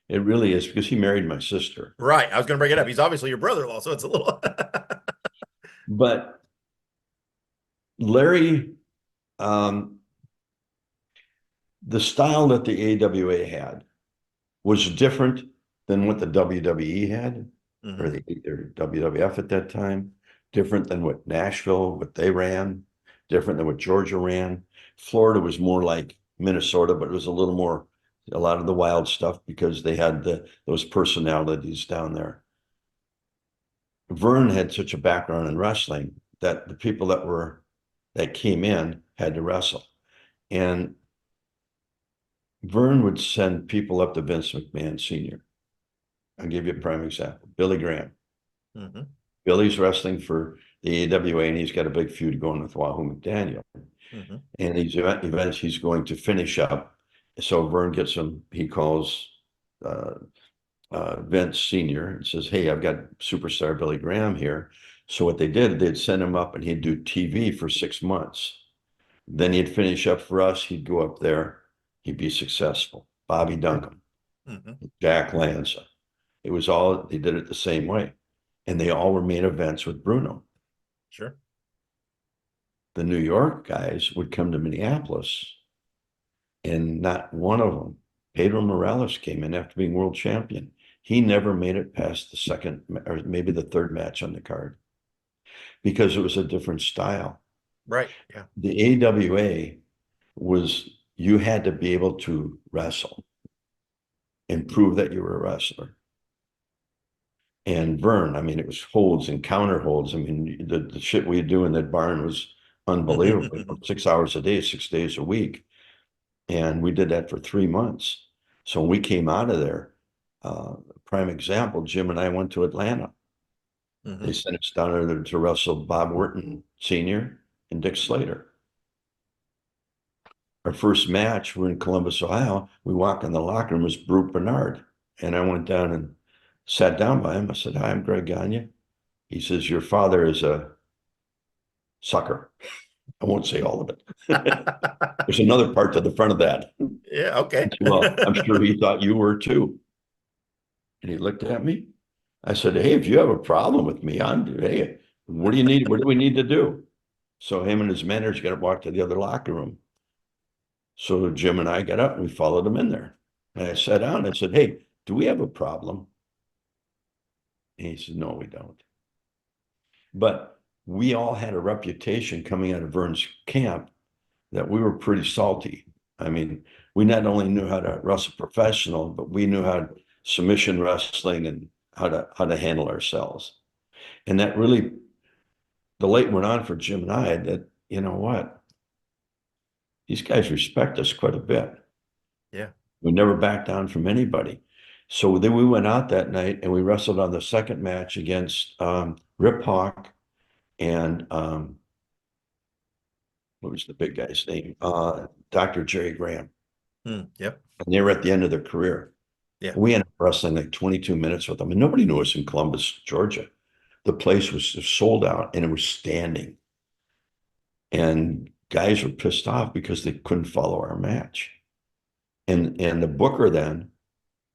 Speaker 2: It really is because he married my sister.
Speaker 1: Right. I was going to bring it up. He's obviously your brother-in-law, so it's a little.
Speaker 2: But Larry, um, the style that the AWA had was different than what the WWE had or
Speaker 1: Mhm.
Speaker 2: the or WWF at that time, different than what Nashville, what they ran, different than what Georgia ran. Florida was more like Minnesota, but it was a lot of the wild stuff because they had those personalities down there. Vern had such a background in wrestling that the people that came in had to wrestle. And Vern would send people up to Vince McMahon Sr. I'll give you a prime example. Billy Graham.
Speaker 1: Mhm.
Speaker 2: Billy's wrestling for the AWA and he's got a big feud going with Wahoo McDaniel.
Speaker 1: Mhm.
Speaker 2: And these events he's going to finish up. So Vern gets him, he calls uh, Vince Sr. and says, "Hey, I've got superstar Billy Graham here." So what they did, they'd send him up and he'd do TV for 6 months. Then he'd finish up for us. He'd go up there. He'd be successful. Bobby Duncan,
Speaker 1: Mhm.
Speaker 2: Jack Lanza. They did it the same way. And they all were main events with Bruno.
Speaker 1: Sure.
Speaker 2: The New York guys would come to Minneapolis and not one of them, Pedro Morales came in after being world champion. He never made it past the second or maybe the third match on the card because it was a different style.
Speaker 1: Right. Yeah.
Speaker 2: The AWA was you had to be able to wrestle and prove that you were a wrestler. And Vern, it was holds and counter holds. The shit we do in that barn was unbelievable. 6 hours a day, 6 days a week. And we did that for 3 months. So when we came out of there, prime example, Jim and I went to Atlanta. They
Speaker 1: Mhm.
Speaker 2: sent us down there to wrestle Bob Orton Sr. and Dick Slater. Our first match, we're in Columbus, Ohio. We walk in the locker room, it was Brute Bernard. And I went down and sat down by him. I said, "Hi, I'm Greg Gagne." He says, "Your father is a sucker." I won't say all of it. There's another part to the front of that.
Speaker 1: Yeah. Okay.
Speaker 2: Well, I'm sure he thought you were too. And he looked at me. I said, "Hey, if you have a problem with me, hey, what do you need? What do we need to do?" So him and his manager got to walk to the other locker room. So Jim and I got up and we followed him in there. And I sat down and I said, "Hey, do we have a problem?" And he said, "No, we don't." But we all had a reputation coming out of Vern's camp that we were pretty salty. We not only knew how to wrestle professional, but we knew how to submission wrestling and how to handle ourselves. And that really, the light went on for Jim and I that, you know what? These guys respect us quite a bit.
Speaker 1: Yeah.
Speaker 2: We never back down from anybody. So then we went out that night and we wrestled on the second match against Rip Hawk and what was the big guy's name? Dr. Jerry Graham.
Speaker 1: Yep.
Speaker 2: And they were at the end of their career.
Speaker 1: Yeah.
Speaker 2: We ended up wrestling like 22 minutes with them, and nobody knew us in Columbus, Georgia. The place was sold out and it was standing. And guys were pissed off because they couldn't follow our match. And the booker then,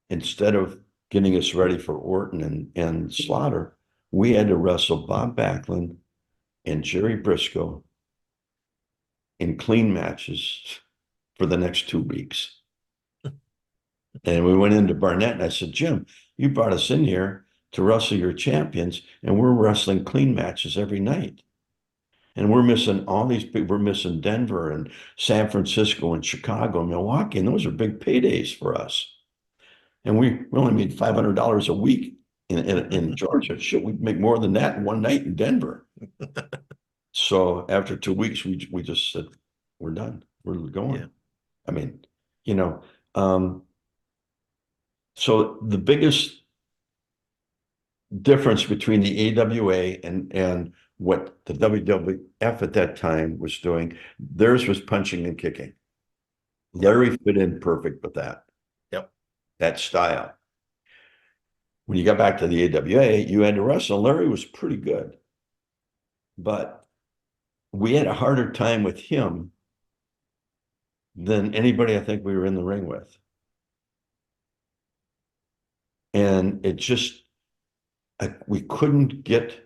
Speaker 2: instead of getting us ready for Orton and Slaughter, we had to wrestle Bob Backlund and Jerry Briscoe in clean matches for the next 2 weeks. And we went into Barnett and I said, Jim, you brought us in here to wrestle your champions, and we're wrestling clean matches every night. And we're missing all these people. We're missing Denver and San Francisco and Chicago and Milwaukee. And those are big paydays for us. And we only made $500 a week in Georgia. Shit, we'd make more than that in one night in Denver. So after 2 weeks, we just said, we're done. We're going.
Speaker 1: Yeah.
Speaker 2: I mean, so the biggest difference between the AWA and what the WWF at that time was doing, theirs was punching and kicking. Larry fit in perfect with that.
Speaker 1: Yep.
Speaker 2: That style. When you got back to the AWA, you had to wrestle. Larry was pretty good, but we had a harder time with him than anybody I think we were in the ring with. And it just, we couldn't get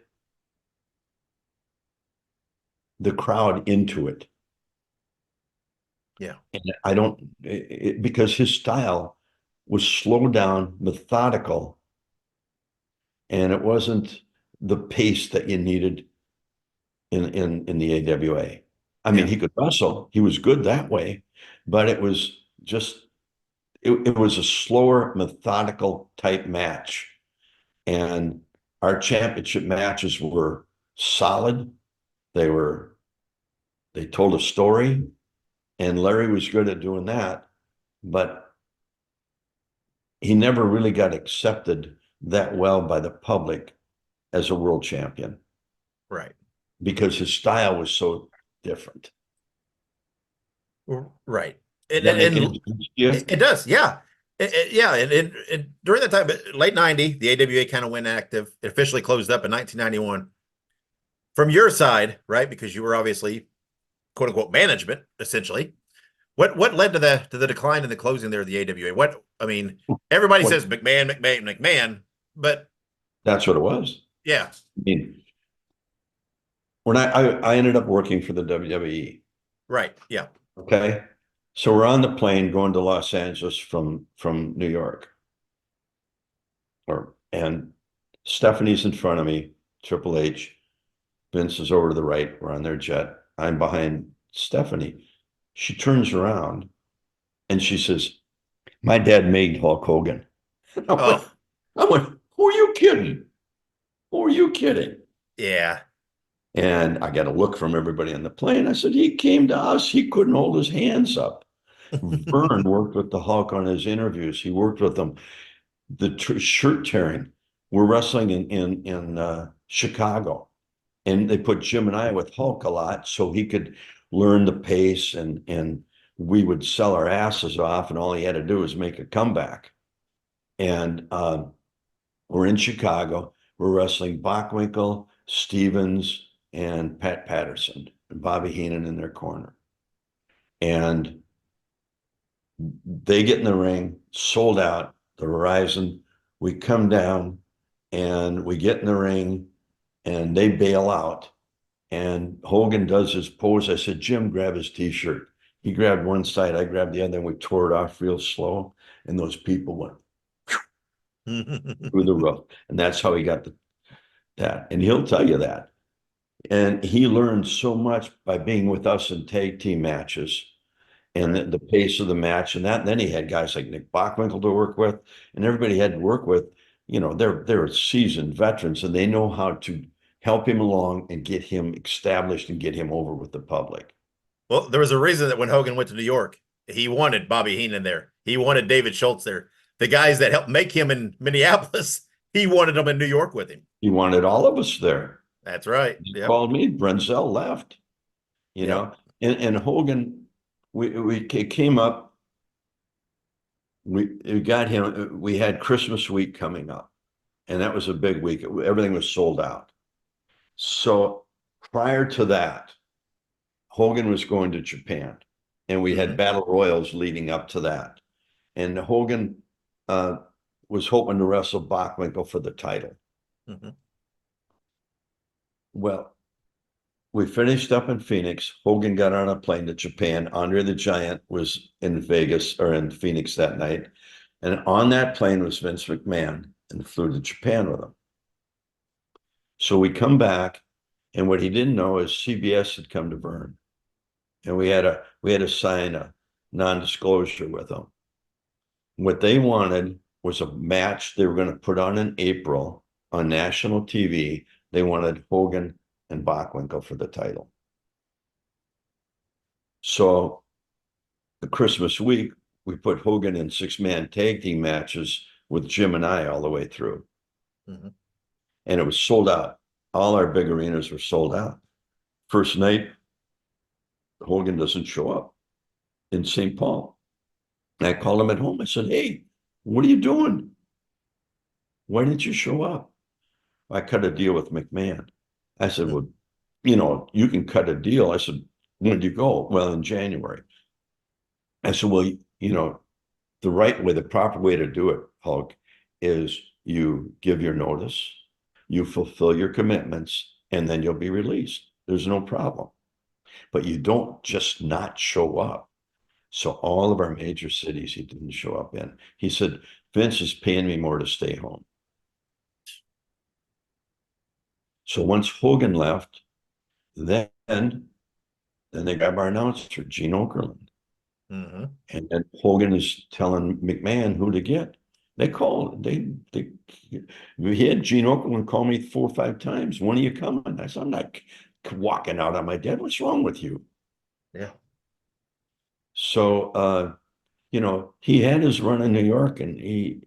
Speaker 2: the crowd into it.
Speaker 1: Yeah.
Speaker 2: And I don't, because his style was slow down, methodical, and it wasn't the pace that you needed in the AWA. I mean, he could wrestle. He was good that way, but it was just, it was a slower, methodical type match. And our championship matches were solid. They told a story, and Larry was good at doing that, but he never really got accepted that well by the public as a world champion.
Speaker 1: Right.
Speaker 2: Because his style was so different.
Speaker 1: Right.
Speaker 2: Does that make any sense to you?
Speaker 1: It does. Yeah. Yeah. And during that time, late 90, the AWA kind of went active. It officially closed up in 1991. From your side, right? Because you were obviously quote unquote management, essentially. What led to the decline and the closing there of the AWA? Everybody says McMahon, but
Speaker 2: That's what it was.
Speaker 1: yeah.
Speaker 2: I mean, when I ended up working for the WWE.
Speaker 1: Right. Yeah.
Speaker 2: Okay. So we're on the plane going to Los Angeles from New York. And Stephanie's in front of me, Triple H. Vince is over to the right. We're on their jet. I'm behind Stephanie. She turns around and she says, my dad made Hulk Hogan. I went, who are you kidding? Who are you kidding?
Speaker 1: Yeah.
Speaker 2: And I got a look from everybody on the plane. I said, he came to us. He couldn't hold his hands up. Vern worked with the Hulk on his interviews. He worked with them. The shirt tearing. We're wrestling in Chicago. And they put Jim and I with Hulk a lot so he could learn the pace, and we would sell our asses off, and all he had to do was make a comeback. And we're in Chicago. We're wrestling Bockwinkel, Stevens, and Pat Patterson, and Bobby Heenan in their corner. And they get in the ring, sold out, the Horizon. We come down and we get in the ring and they bail out. And Hogan does his pose. I said, Jim, grab his t-shirt. He grabbed one side, I grabbed the other, and we tore it off real slow. And those people went through the roof. And that's how he got that. And he'll tell you that. And he learned so much by being with us in tag team matches and the pace of the match and that. And then he had guys like Nick Bockwinkel to work with, and everybody he had to work with, they're seasoned veterans, and they know how to help him along and get him established and get him over with the public.
Speaker 1: Well, there was a reason that when Hogan went to New York, he wanted Bobby Heenan there. He wanted David Schultz there. the guys that helped make him in Minneapolis, he wanted them in New York with him.
Speaker 2: He wanted all of us there.
Speaker 1: That's right.
Speaker 2: He
Speaker 1: Yep.
Speaker 2: called me. Brenzel left. You
Speaker 1: Yep.
Speaker 2: know, and Hogan, we came up. We got him. We had Christmas week coming up, and that was a big week. Everything was sold out. So prior to that, Hogan was going to Japan, and we had battle royals leading up to that. And Hogan was hoping to wrestle Bockwinkel for the title. Well, we finished up in Phoenix. Hogan got on a plane to Japan. Andre the Giant was in Vegas or in Phoenix that night. And on that plane was Vince McMahon, and flew to Japan with him. So we come back, and what he didn't know is CBS had come to Vern. And we had to sign a non-disclosure with them. What they wanted was a match they were going to put on in April on national TV. They wanted Hogan and Bockwinkel for the title. So the Christmas week, we put Hogan in 6-man tag team matches with Jim and I all the way through. And it was sold out. All our big arenas were sold out. First night, Hogan doesn't show up in St. Paul. And I called him at home. I said, "Hey, what are you doing? Why didn't you show up?" I cut a deal with McMahon. I said, "Well, you know, you can cut a deal." I said, "When did you go?" "Well, in January." I said, "Well, you know, the right way, the proper way to do it, Hulk, is you give your notice, you fulfill your commitments, and then you'll be released. There's no problem. But you don't just not show up." So all of our major cities he didn't show up in. He said, "Vince is paying me more to stay home." So once Hogan left, then they grabbed our announcer, Gene Okerlund. And then Hogan is telling McMahon who to get. They called. He had Gene Okerlund call me 4 or 5 times. "When are you coming?" I said, "I'm not walking out on my dad. What's wrong with you?"
Speaker 1: Yeah.
Speaker 2: So, you know, he had his run in New York, and they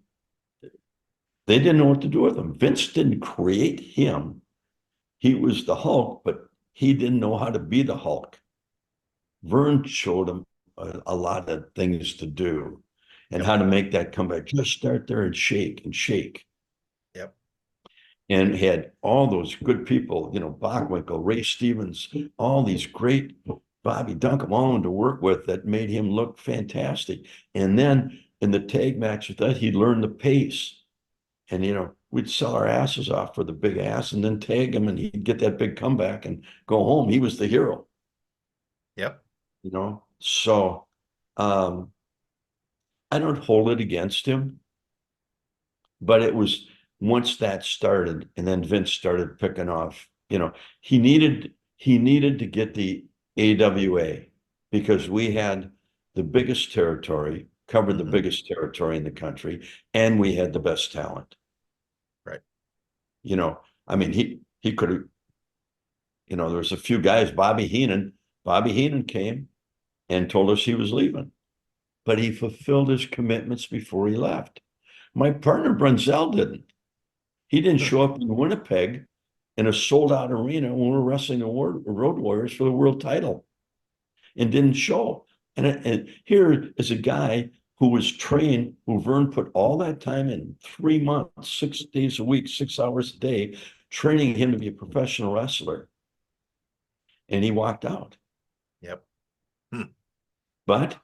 Speaker 2: didn't know what to do with him. Vince didn't create him. He was the Hulk, but he didn't know how to be the Hulk. Vern showed him a lot of things to do and how to make that comeback. Just start there and shake and shake.
Speaker 1: Yep.
Speaker 2: And had all those good people, you know, Bockwinkel, Ray Stevens, all these great, Bobby Duncan, all to work with, that made him look fantastic. And then in the tag match with that, he learned the pace. And, you know, we'd sell our asses off for the big ass and then tag him, and he'd get that big comeback and go home. He was the hero.
Speaker 1: Yep.
Speaker 2: You know, so I don't hold it against him, but it was once that started, and then Vince started picking off, you know, he needed to get the AWA, because we had the biggest territory, covered the biggest territory in the country, and we had the best talent.
Speaker 1: Right.
Speaker 2: You know, I mean, he could have, you know, there was a few guys. Bobby Heenan came and told us he was leaving, but he fulfilled his commitments before he left. My partner Brenzel didn't. He didn't show up in Winnipeg in a sold-out arena when we were wrestling the Road Warriors for the world title, and didn't show. And here is a guy who was trained, who Vern put all that time in, 3 months, 6 days a week, 6 hours a day, training him to be a professional wrestler. And he walked out.
Speaker 1: Yep.
Speaker 2: But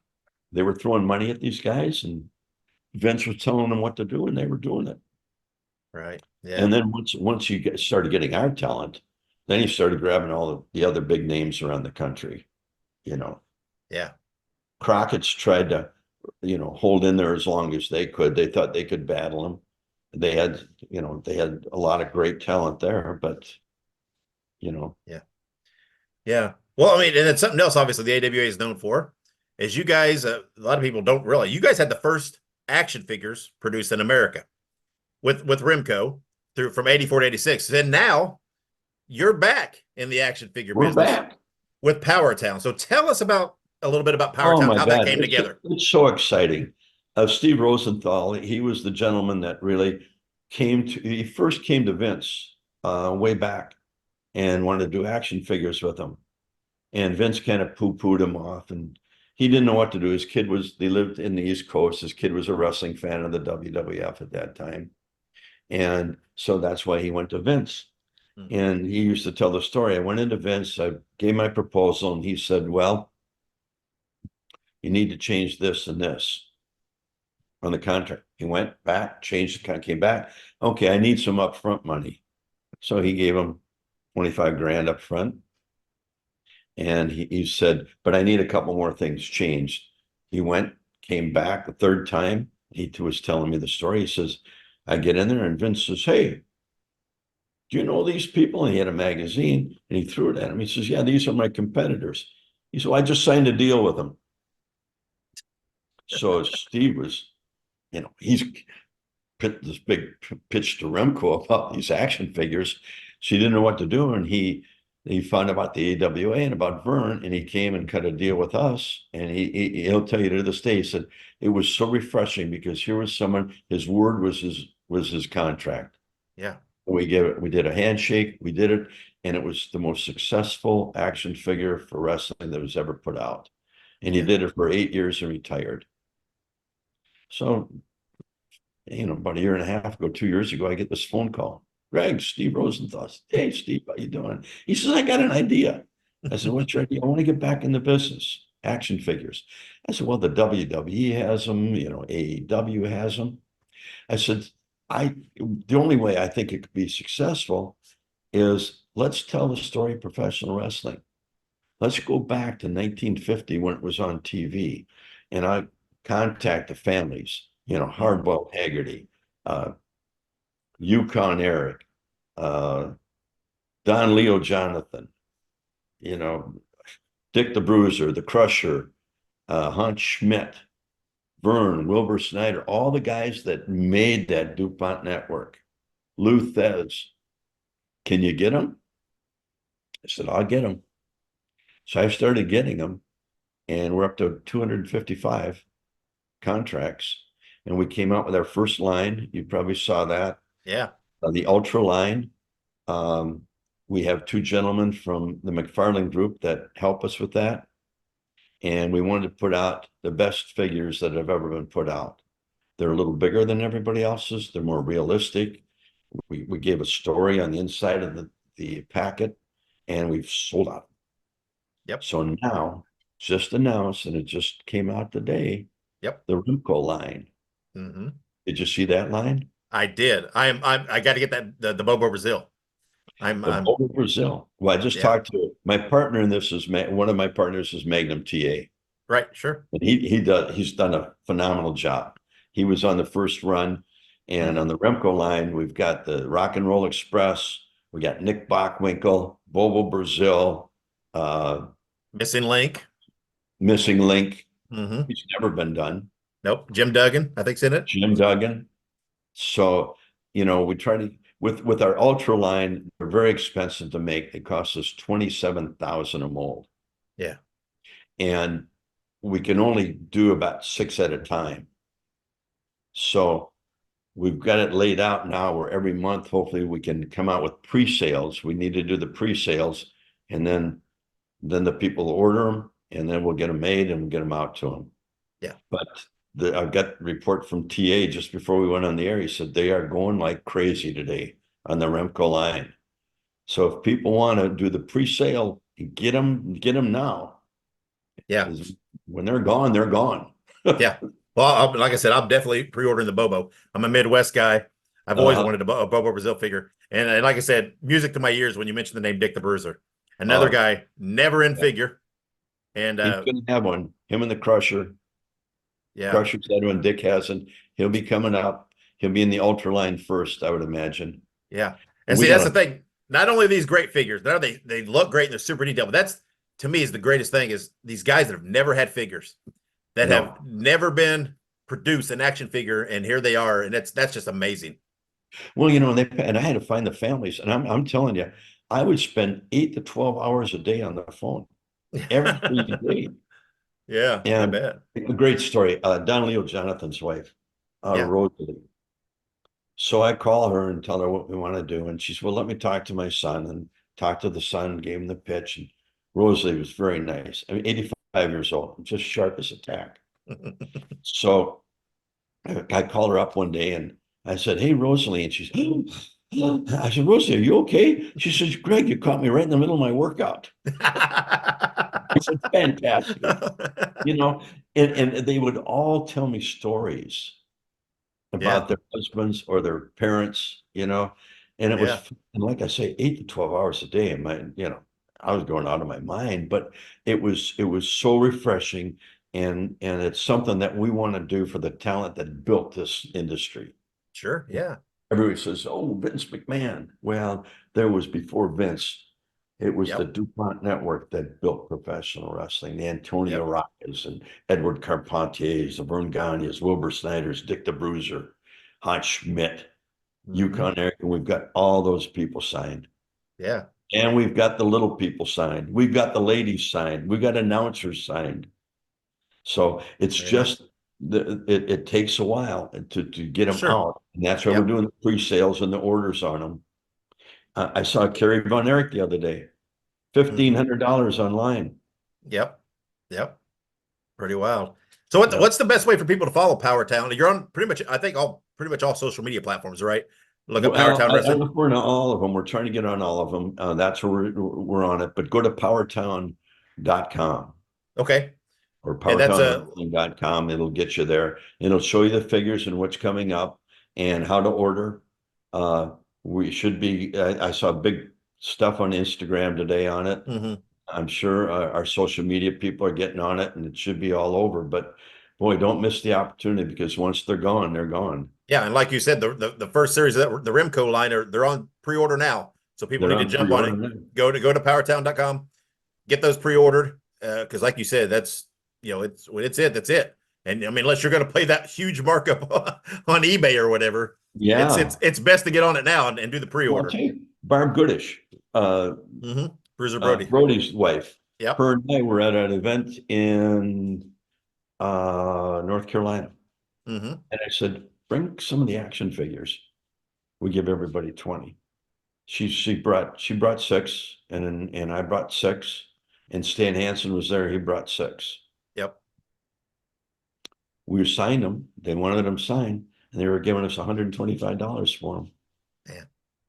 Speaker 2: they were throwing money at these guys, and Vince was telling them what to do, and they were doing it.
Speaker 1: Right. Yeah.
Speaker 2: And then once you started getting our talent, then he started grabbing all the other big names around the country, you know.
Speaker 1: Yeah.
Speaker 2: Crockett's tried to, you know, hold in there as long as they could. They thought they could battle him. They had a lot of great talent there, but, you know.
Speaker 1: Yeah. Yeah. Well, I mean, and it's something else, obviously, the AWA is known for, is you guys, a lot of people don't realize, you guys had the first action figures produced in America with Remco from 84 to 86. And now you're back in the action figure
Speaker 2: We're
Speaker 1: business
Speaker 2: back
Speaker 1: with Power Town. So tell us a little bit about Power
Speaker 2: Oh
Speaker 1: Town,
Speaker 2: my
Speaker 1: how that
Speaker 2: God,
Speaker 1: came together.
Speaker 2: it's so exciting. Steve Rosenthal, he was the gentleman that really he first came to Vince way back and wanted to do action figures with him. And Vince kind of poo-pooed him off, and he didn't know what to do. His kid they lived in the East Coast. His kid was a wrestling fan of the WWF at that time. And so that's why he went to Vince. And he used to tell the story. I went into Vince, I gave my proposal, and he said, well, you need to change this and this on the contract. He went back, changed the contract, came back. Okay, I need some upfront money. So he gave him 25 grand up front. And he said, but I need a couple more things changed. He went, came back the third time. He was telling me the story. He says, I get in there and Vince says, hey, do you know these people? And he had a magazine and he threw it at him. He says, yeah, these are my competitors. He said, well, I just signed a deal with them. So Steve was, he's put this big pitch to Remco about these action figures. She didn't know what to do. And he found about the AWA and about Vern, and he came and cut a deal with us. And he'll tell you to this day, he said, it was so refreshing because here was someone, his word was his contract.
Speaker 1: Yeah.
Speaker 2: We did a handshake, we did it, and it was the most successful action figure for wrestling that was ever put out. And he did it for 8 years and retired. So, about a year and a half ago, 2 years ago, I get this phone call. Greg, Steve Rosenthal. Hey, Steve, how you doing? He says, I got an idea. I said, what's your idea? I want to get back in the business, action figures. I said, well, the WWE has them, AEW has them. I said, the only way I think it could be successful is let's tell the story of professional wrestling. Let's go back to 1950 when it was on TV, and I contact the families, Hardball Haggerty, Yukon Eric, Don Leo Jonathan, Dick the Bruiser, the Crusher, Hunt Schmidt, Vern, Wilbur Snyder, all the guys that made that DuPont network. Lou Thez, can you get them? I said, I'll get them. So I started getting them, and we're up to 255 contracts. And we came out with our first line. You probably saw that.
Speaker 1: Yeah.
Speaker 2: The Ultra line. We have two gentlemen from the McFarlane Group that help us with that. And we wanted to put out the best figures that have ever been put out. They're a little bigger than everybody else's. They're more realistic. We gave a story on the inside of the packet, and we've sold out.
Speaker 1: Yep.
Speaker 2: So now, just announced, and it just came out today.
Speaker 1: Yep.
Speaker 2: The Remco line.
Speaker 1: Mm-hmm.
Speaker 2: Did you see that line?
Speaker 1: I did. I got to get that the Bobo Brazil.
Speaker 2: Bobo Brazil. Well, I just talked to my partner in this one of my partners is Magnum TA.
Speaker 1: Right, sure.
Speaker 2: And he's done a phenomenal job. He was on the first run, and on the Remco line, we've got the Rock and Roll Express, we got Nick Bockwinkel, Bobo Brazil,
Speaker 1: Missing Link.
Speaker 2: Mm-hmm. He's never been done.
Speaker 1: Nope. Jim Duggan, I think's in it.
Speaker 2: Jim Duggan. So, we try to with our Ultra line, they're very expensive to make. They cost us $27,000 a mold.
Speaker 1: Yeah.
Speaker 2: And we can only do about 6 at a time. So we've got it laid out now where every month, hopefully we can come out with pre-sales. We need to do the pre-sales, and then the people will order them, and then we'll get them made and we'll get them out to them.
Speaker 1: Yeah.
Speaker 2: But I got a report from TA just before we went on the air. He said they are going like crazy today on the Remco line. So if people want to do the pre-sale, get them now.
Speaker 1: Yeah.
Speaker 2: When they're gone, they're gone.
Speaker 1: Yeah. Well, like I said, I'm definitely pre-ordering the Bobo. I'm a Midwest guy. I've always wanted a Bobo Brazil figure. And like I said, music to my ears when you mentioned the name Dick the Bruiser. Another guy, never in figure. And
Speaker 2: he's going to have one. Him and the Crusher.
Speaker 1: Yeah.
Speaker 2: Crusher's had one. Dick hasn't. He'll be coming up. He'll be in the Ultra line first, I would imagine.
Speaker 1: Yeah. And see, that's the thing. Not only are these great figures, they look great and they're super detailed, but that's, to me, is the greatest thing is these guys that have never had figures, that have never been produced an action figure, and here they are, and that's just amazing.
Speaker 2: Well, and I had to find the families, and I'm telling you, I would spend 8 to 12 hours a day on the phone every day.
Speaker 1: Yeah, I
Speaker 2: And
Speaker 1: bet.
Speaker 2: a great story. Don Leo, Jonathan's wife,
Speaker 1: Yeah.
Speaker 2: Rosalie. So I call her and tell her what we want to do. And she said, well, let me talk to my son, and talk to the son, gave him the pitch. And Rosalie was very nice. I mean, 85 years old, just sharp as a tack. So I called her up one day and I said, hey, Rosalie. And she said, I said, Rosalie, are you okay? She says, Greg, you caught me right in the middle of my workout. I said, fantastic. You know, and they would all tell me stories
Speaker 1: Yeah,
Speaker 2: about their husbands or their parents, you know, and it was,
Speaker 1: yeah,
Speaker 2: and like I say, 8 to 12 hours a day. And I was going out of my mind, but it was so refreshing. And it's something that we want to do for the talent that built this industry.
Speaker 1: sure. Yeah.
Speaker 2: Everybody says, oh, Vince McMahon. Well, there was before Vince. It was the
Speaker 1: Yep.
Speaker 2: DuPont network that built professional wrestling, the Antonio
Speaker 1: Yep.
Speaker 2: Rockas and Edward Carpentiers, the Vern Gagnes, Wilbur Snyder's, Dick the Bruiser, Hans Schmidt,
Speaker 1: Hmm.
Speaker 2: Yukon Eric, and we've got all those people signed.
Speaker 1: Yeah.
Speaker 2: And we've got the little people signed. We've got the ladies signed. We've got announcers signed. So it's
Speaker 1: Yeah.
Speaker 2: just it takes a while to get them
Speaker 1: Sure.
Speaker 2: out. And that's why we're
Speaker 1: Yep.
Speaker 2: doing the pre-sales and the orders on them. I saw Kerry Von Erich the other day,
Speaker 1: Hmm.
Speaker 2: $1,500 online.
Speaker 1: Yep. Yep. Pretty wild. So
Speaker 2: Yeah.
Speaker 1: what's the best way for people to follow Power Town? You're on pretty much, I think, pretty much all social media platforms, right? Look up Power
Speaker 2: Well,
Speaker 1: Town
Speaker 2: I
Speaker 1: Wrestling.
Speaker 2: look for all of them. We're trying to get on all of them. That's where we're on it. But go to powertown.com
Speaker 1: Okay.
Speaker 2: or
Speaker 1: And that's a
Speaker 2: powertownwrestling.com. It'll get you there. It'll show you the figures and what's coming up and how to order. Uh, we should be, I saw big stuff on Instagram today on it.
Speaker 1: mhm.
Speaker 2: I'm sure our social media people are getting on it and it should be all over. But boy, don't miss the opportunity, because once they're gone, they're gone.
Speaker 1: Yeah, and like you said, the first series of that, the Remco line, they're on pre-order now. So people
Speaker 2: They're
Speaker 1: need to
Speaker 2: on
Speaker 1: jump on
Speaker 2: pre-order
Speaker 1: it.
Speaker 2: now.
Speaker 1: Go to powertown.com, get those pre-ordered. Because like you said, that's that's it. And I mean, unless you're going to play that huge markup on eBay or whatever, it's
Speaker 2: Yeah.
Speaker 1: it's it's best to get on it now and do the
Speaker 2: Well, I'll
Speaker 1: pre-order.
Speaker 2: tell you, Barb Goodish,
Speaker 1: Mm-hmm. Bruiser Brody.
Speaker 2: Brody's wife,
Speaker 1: Yep.
Speaker 2: her and I were at an event in North Carolina.
Speaker 1: Mm-hmm.
Speaker 2: And I said, bring some of the action figures. We give everybody 20. She brought six, and I brought six, and Stan Hansen was there. He brought six.
Speaker 1: Yep.
Speaker 2: We signed them. They wanted them signed, and they were giving us $125 for them.
Speaker 1: Yeah.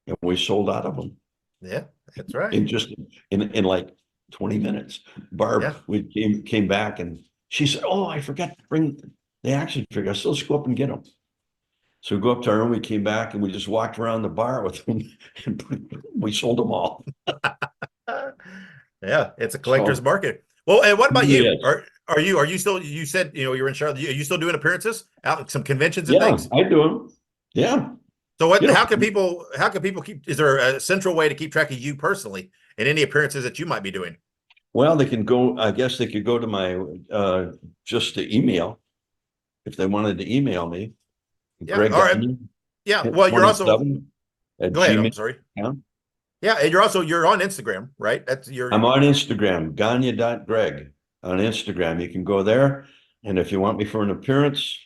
Speaker 2: And we sold out of them
Speaker 1: Yeah. That's right.
Speaker 2: in just in like 20 minutes. Barb,
Speaker 1: Yeah.
Speaker 2: we came back and she said, oh, I forgot to bring the action figure. I still just go up and get them. So we go up to our room, we came back and we just walked around the bar with them and we sold them all.
Speaker 1: Yeah, it's a collector's
Speaker 2: So
Speaker 1: market. Well, and what about you?
Speaker 2: yes.
Speaker 1: Are you still? You said you're in Charlotte. Are you still doing appearances out at some conventions and
Speaker 2: Yeah,
Speaker 1: things?
Speaker 2: I do them. Yeah.
Speaker 1: So what?
Speaker 2: You know,
Speaker 1: How can people keep? Is there a central way to keep track of you personally and any appearances that you might be doing?
Speaker 2: well, they can go, I guess they could go to my just the email if they wanted to email me,
Speaker 1: Yeah.
Speaker 2: Greg
Speaker 1: All right.
Speaker 2: Gagne,
Speaker 1: Yeah. Well, you're also.
Speaker 2: 27 at
Speaker 1: Go ahead. I'm sorry.
Speaker 2: gmail.com.
Speaker 1: Yeah, and you're on Instagram, right? That's your.
Speaker 2: I'm on Instagram, Gagne.Greg on Instagram. You can go there. And if you want me for an appearance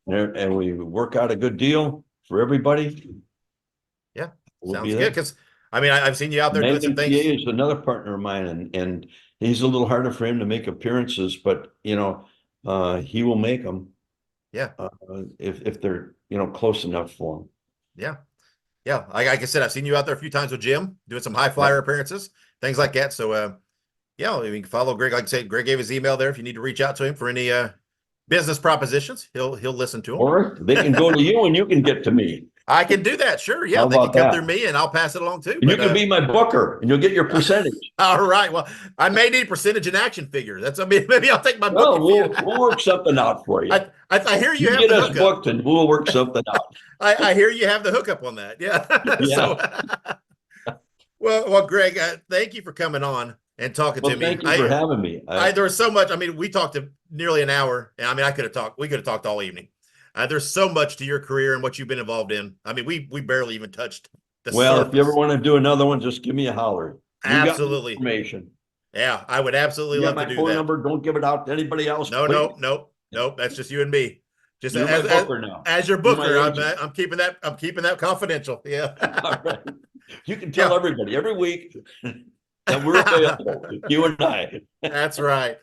Speaker 2: and we work out a good deal for everybody,
Speaker 1: Yeah,
Speaker 2: we'll be
Speaker 1: sounds good.
Speaker 2: there.
Speaker 1: Because I mean, I've seen you out there doing some
Speaker 2: Megan
Speaker 1: things.
Speaker 2: PA is another partner of mine, and he's a little harder for him to make appearances, but he will make them
Speaker 1: Yeah.
Speaker 2: if they're close enough for him.
Speaker 1: Yeah. Yeah, like I said, I've seen you out there a few times with Jim doing some high flyer
Speaker 2: Yep.
Speaker 1: appearances, things like that. So, yeah, I mean, you can follow Greg. Like I said, Greg gave his email there. If you need to reach out to him for any business propositions, he'll listen to
Speaker 2: Or they can
Speaker 1: them.
Speaker 2: go to you and you can get to me.
Speaker 1: I can do that. Sure. Yeah,
Speaker 2: How
Speaker 1: they can
Speaker 2: about
Speaker 1: come through
Speaker 2: that?
Speaker 1: me and I'll pass it along too.
Speaker 2: And you
Speaker 1: But
Speaker 2: can be my booker and you'll get your percentage.
Speaker 1: all right. Well, I may need percentage in action figure. I mean, maybe I'll take my
Speaker 2: Well,
Speaker 1: booking fee.
Speaker 2: we'll work something out for you.
Speaker 1: I hear you
Speaker 2: You
Speaker 1: have
Speaker 2: get
Speaker 1: the
Speaker 2: us
Speaker 1: hookup.
Speaker 2: booked and we'll work something out.
Speaker 1: I hear you have the hookup on that. Yeah.
Speaker 2: Yeah.
Speaker 1: So, well, Greg, thank you for coming on and talking to
Speaker 2: Well,
Speaker 1: me.
Speaker 2: thank you for having me.
Speaker 1: There was so much. I mean, we talked to nearly an hour, and I mean, we could have talked all evening. There's so much to your career and what you've been involved in. I mean, we barely even touched the
Speaker 2: Well, if you ever
Speaker 1: surface.
Speaker 2: want to do another one, just give me a holler. You got my
Speaker 1: Absolutely.
Speaker 2: information.
Speaker 1: Yeah, I would absolutely
Speaker 2: You got
Speaker 1: love to
Speaker 2: my
Speaker 1: do
Speaker 2: phone
Speaker 1: that.
Speaker 2: number. Don't give it out to anybody else.
Speaker 1: No,
Speaker 2: Please.
Speaker 1: nope. That's just you and me. Just
Speaker 2: You're my booker now.
Speaker 1: as your
Speaker 2: You're my
Speaker 1: booker,
Speaker 2: agent.
Speaker 1: I'm keeping that confidential. Yeah.
Speaker 2: All right. You can tell
Speaker 1: Yeah.
Speaker 2: everybody every week that we're available, you and I.
Speaker 1: That's right.